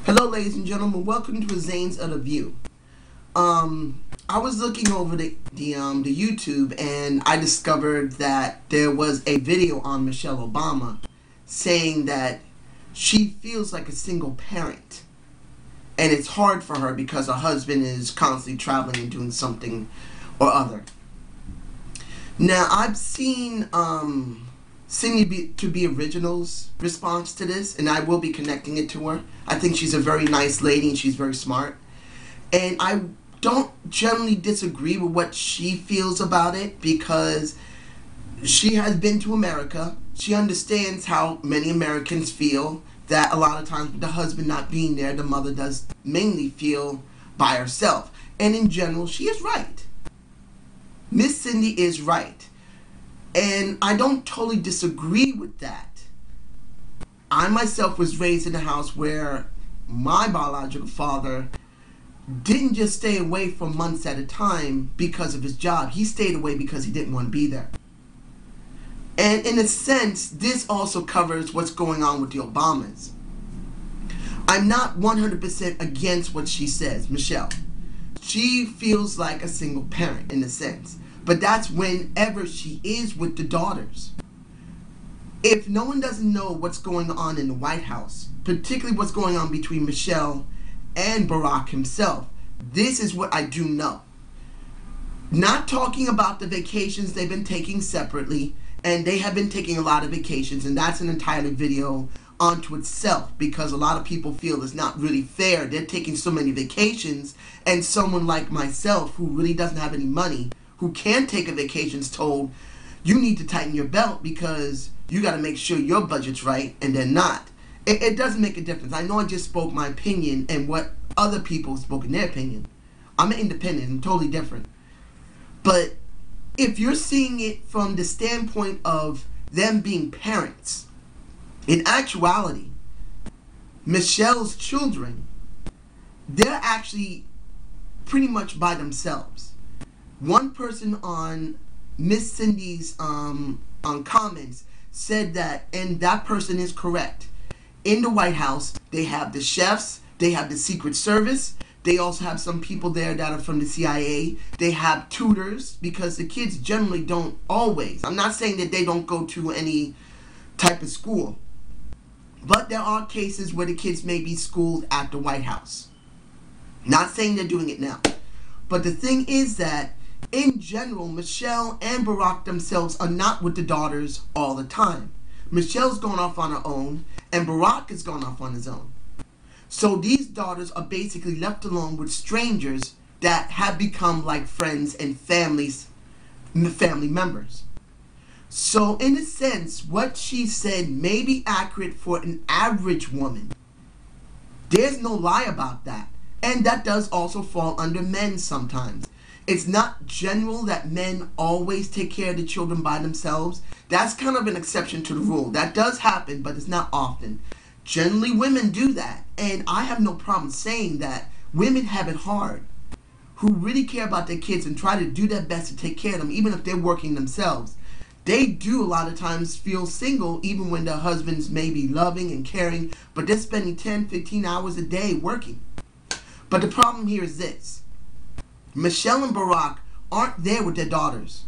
Hello, ladies and gentlemen. Welcome to Zane's Other View. I was looking over the YouTube, and I discovered that there was a video on Michelle Obama saying that she feels like a single parent, and it's hard for her because her husband is constantly traveling and doing something or other. Now, I've seen Cindy to be Original's response to this, and I will be connecting it to her. I think she's a very nice lady and she's very smart. And I don't generally disagree with what she feels about it because she has been to America. She understands how many Americans feel that a lot of times with the husband not being there, the mother does mainly feel by herself. And in general, she is right. Miss Cindy is right. And I don't totally disagree with that. I myself was raised in a house where my biological father didn't just stay away for months at a time because of his job. He stayed away because he didn't want to be there. And in a sense, this also covers what's going on with the Obamas. I'm not 100% against what she says, Michelle. She feels like a single parent in a sense. But that's whenever she is with the daughters. If no one doesn't know what's going on in the White House, particularly what's going on between Michelle and Barack himself, this is what I do know. Not talking about the vacations they've been taking separately, and they have been taking a lot of vacations, and that's an entire video onto itself because a lot of people feel it's not really fair. They're taking so many vacations, and someone like myself who really doesn't have any money, who can take a vacation, is told, you need to tighten your belt because you got to make sure your budget's right, and they're not. It doesn't make a difference. I know I just spoke my opinion and what other people spoke in their opinion. I'm an independent. I'm totally different. But if you're seeing it from the standpoint of them being parents, in actuality, Michelle's children, they're actually pretty much by themselves. One person on Miss Cindy's on comments said that, and that person is correct. In the White House, they have the chefs, they have the Secret Service, they also have some people there that are from the CIA, they have tutors, because the kids generally don't always. I'm not saying that they don't go to any type of school, but there are cases where the kids may be schooled at the White House. Not saying they're doing it now. But the thing is that in general, Michelle and Barack themselves are not with the daughters all the time. Michelle's gone off on her own, and Barack has gone off on his own. So these daughters are basically left alone with strangers that have become like friends and family members. So in a sense, what she said may be accurate for an average woman. There's no lie about that. And that does also fall under men sometimes. It's not general that men always take care of the children by themselves. That's kind of an exception to the rule. That does happen, but it's not often. Generally, women do that. And I have no problem saying that women have it hard, who really care about their kids and try to do their best to take care of them, even if they're working themselves. They do a lot of times feel single, even when their husbands may be loving and caring, but they're spending 10, 15 hours a day working. But the problem here is this. Michelle and Barack aren't there with their daughters.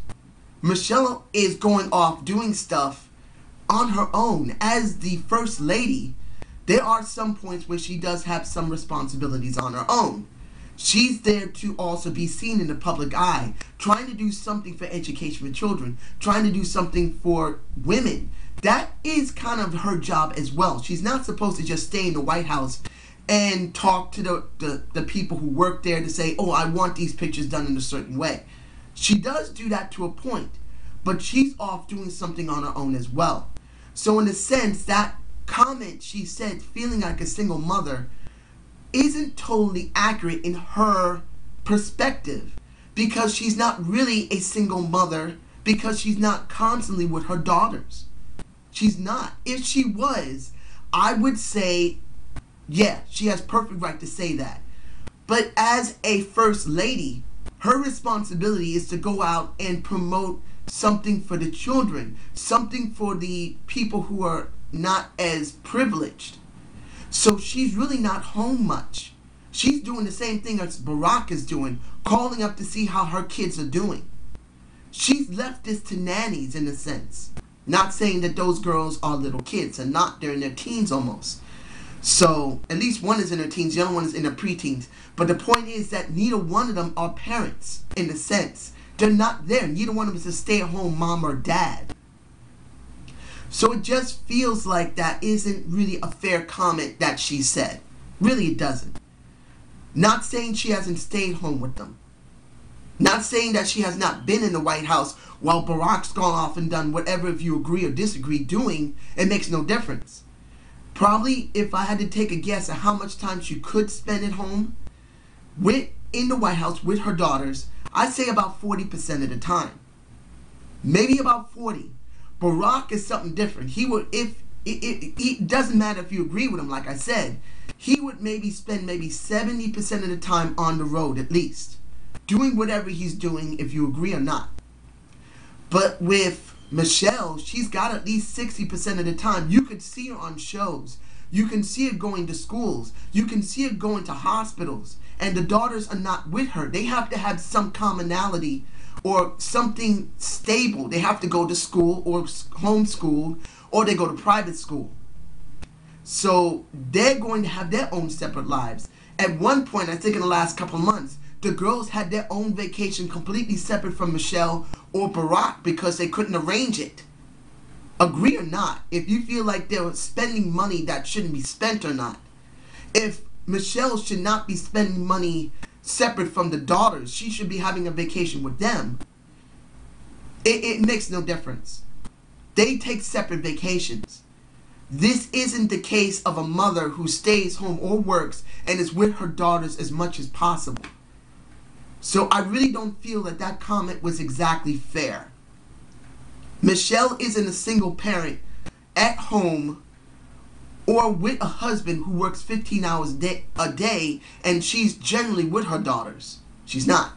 Michelle is going off doing stuff on her own. As the first lady, there are some points where she does have some responsibilities on her own. She's there to also be seen in the public eye, trying to do something for education for children, trying to do something for women. That is kind of her job as well. She's not supposed to just stay in the White House and talk to the people who work there to say, oh, I want these pictures done in a certain way. She does do that to a point, but she's off doing something on her own as well. So in a sense, that comment she said, feeling like a single mother, isn't totally accurate in her perspective, because she's not really a single mother, because she's not constantly with her daughters. She's not. If she was, I would say, yeah, she has perfect right to say that. But as a first lady, her responsibility is to go out and promote something for the children, something for the people who are not as privileged. So she's really not home much. She's doing the same thing as Barack is doing, calling up to see how her kids are doing. She's left this to nannies in a sense. Not saying that those girls are little kids, and not, they're in their teens almost. So at least one is in her teens, the other one is in her preteens. But the point is that neither one of them are parents in a sense. They're not there. Neither one of them is a stay-at-home mom or dad. So it just feels like that isn't really a fair comment that she said. Really, it doesn't. Not saying she hasn't stayed home with them. Not saying that she has not been in the White House while Barack's gone off and done whatever, if you agree or disagree, doing. It makes no difference. Probably, if I had to take a guess at how much time she could spend at home in the White House with her daughters, I'd say about 40% of the time. Maybe about 40. Barack is something different. He would, if it doesn't matter if you agree with him, like I said, he would maybe spend maybe 70% of the time on the road at least, doing whatever he's doing, if you agree or not. But with Michelle, she's got at least 60% of the time. You could see her on shows. You can see her going to schools. You can see her going to hospitals. And the daughters are not with her. They have to have some commonality or something stable. They have to go to school or homeschool, or they go to private school. So they're going to have their own separate lives. At one point, I think in the last couple of months, the girls had their own vacation completely separate from Michelle or Barack because they couldn't arrange it. Agree or not, if you feel like they're spending money that shouldn't be spent or not. If Michelle should not be spending money separate from the daughters, she should be having a vacation with them. It makes no difference. They take separate vacations. This isn't the case of a mother who stays home or works and is with her daughters as much as possible. So I really don't feel that that comment was exactly fair. Michelle isn't a single parent at home or with a husband who works 15 hours a day, and she's generally with her daughters. She's not.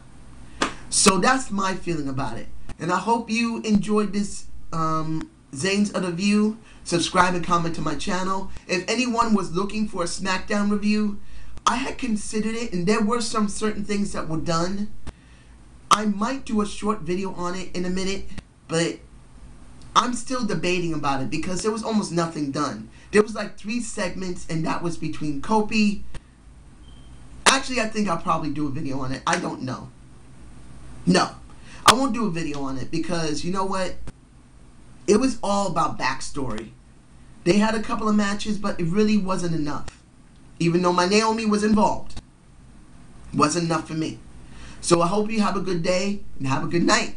So that's my feeling about it. And I hope you enjoyed this Zane's Other View. Subscribe and comment to my channel. If anyone was looking for a SmackDown review, I had considered it, and there were some certain things that were done. I might do a short video on it in a minute, but I'm still debating about it because there was almost nothing done. There was like 3 segments, and that was between Kopi. Actually, I think I'll probably do a video on it. I don't know. No, I won't do a video on it because, you know what? It was all about backstory. They had a couple of matches, but it really wasn't enough. Even though my Naomi was involved, wasn't enough for me. So I hope you have a good day and have a good night.